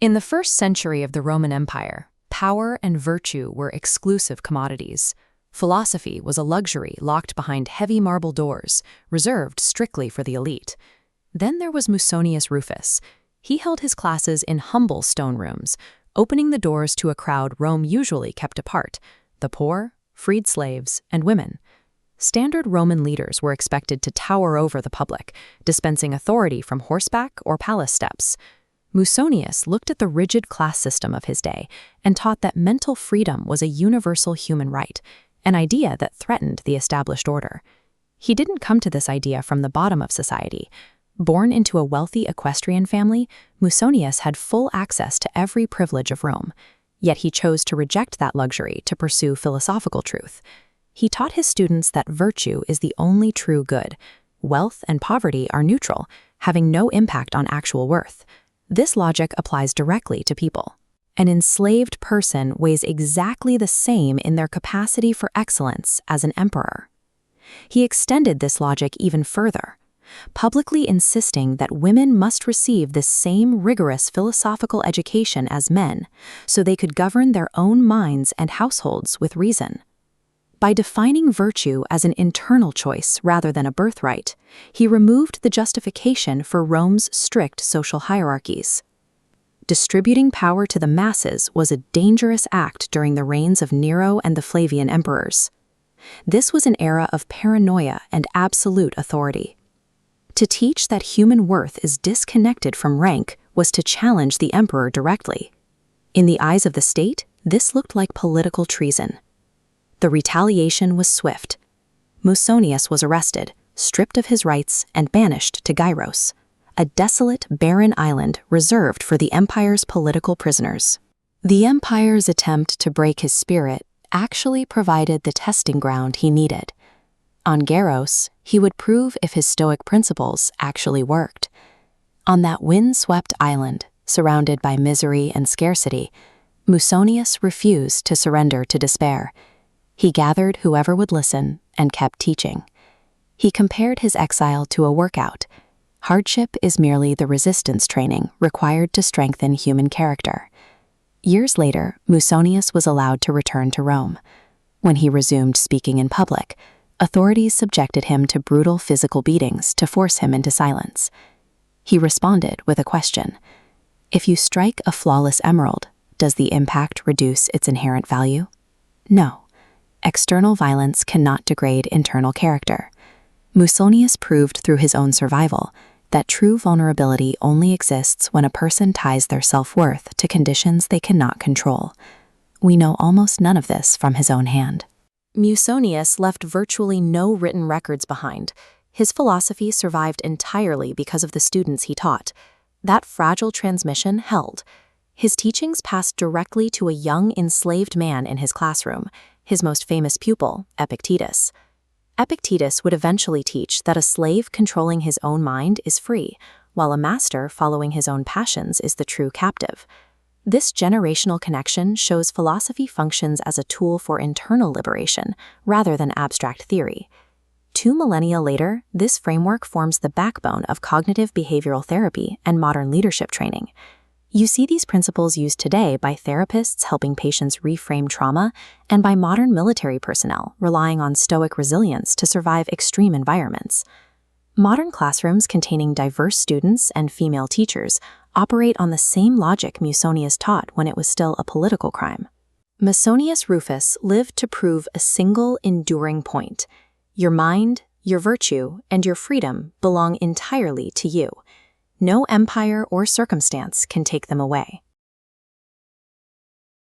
In the first century of the Roman Empire, power and virtue were exclusive commodities. Philosophy was a luxury locked behind heavy marble doors, reserved strictly for the elite. Then there was Musonius Rufus. He held his classes in humble stone rooms, opening the doors to a crowd Rome usually kept apart: the poor, freed slaves, and women. Standard Roman leaders were expected to tower over the public, dispensing authority from horseback or palace steps. Musonius looked at the rigid class system of his day and taught that mental freedom was a universal human right, an idea that threatened the established order. He didn't come to this idea from the bottom of society. Born into a wealthy equestrian family, Musonius had full access to every privilege of Rome. Yet he chose to reject that luxury to pursue philosophical truth. He taught his students that virtue is the only true good. Wealth and poverty are neutral, having no impact on actual worth. This logic applies directly to people. An enslaved person weighs exactly the same in their capacity for excellence as an emperor. He extended this logic even further, publicly insisting that women must receive the same rigorous philosophical education as men, so they could govern their own minds and households with reason. By defining virtue as an internal choice rather than a birthright, he removed the justification for Rome's strict social hierarchies. Distributing power to the masses was a dangerous act during the reigns of Nero and the Flavian emperors. This was an era of paranoia and absolute authority. To teach that human worth is disconnected from rank was to challenge the emperor directly. In the eyes of the state, this looked like political treason. The retaliation was swift. Musonius was arrested, stripped of his rights, and banished to Gyros, a desolate, barren island reserved for the empire's political prisoners. The empire's attempt to break his spirit actually provided the testing ground he needed. On Gyros, he would prove if his Stoic principles actually worked. On that wind-swept island, surrounded by misery and scarcity, Musonius refused to surrender to despair. He gathered whoever would listen and kept teaching. He compared his exile to a workout. Hardship is merely the resistance training required to strengthen human character. Years later, Musonius was allowed to return to Rome. When he resumed speaking in public, authorities subjected him to brutal physical beatings to force him into silence. He responded with a question: "If you strike a flawless emerald, does the impact reduce its inherent value?" No. External violence cannot degrade internal character. Musonius proved through his own survival that true vulnerability only exists when a person ties their self-worth to conditions they cannot control. We know almost none of this from his own hand. Musonius left virtually no written records behind. His philosophy survived entirely because of the students he taught. That fragile transmission held. His teachings passed directly to a young enslaved man in his classroom, his most famous pupil, Epictetus. Epictetus would eventually teach that a slave controlling his own mind is free, while a master following his own passions is the true captive. This generational connection shows philosophy functions as a tool for internal liberation rather than abstract theory. 2 millennia later, this framework forms the backbone of cognitive behavioral therapy and modern leadership training. You see these principles used today by therapists helping patients reframe trauma and by modern military personnel relying on Stoic resilience to survive extreme environments. Modern classrooms containing diverse students and female teachers operate on the same logic Musonius taught when it was still a political crime. Musonius Rufus lived to prove a single enduring point: your mind, your virtue, and your freedom belong entirely to you. No empire or circumstance can take them away.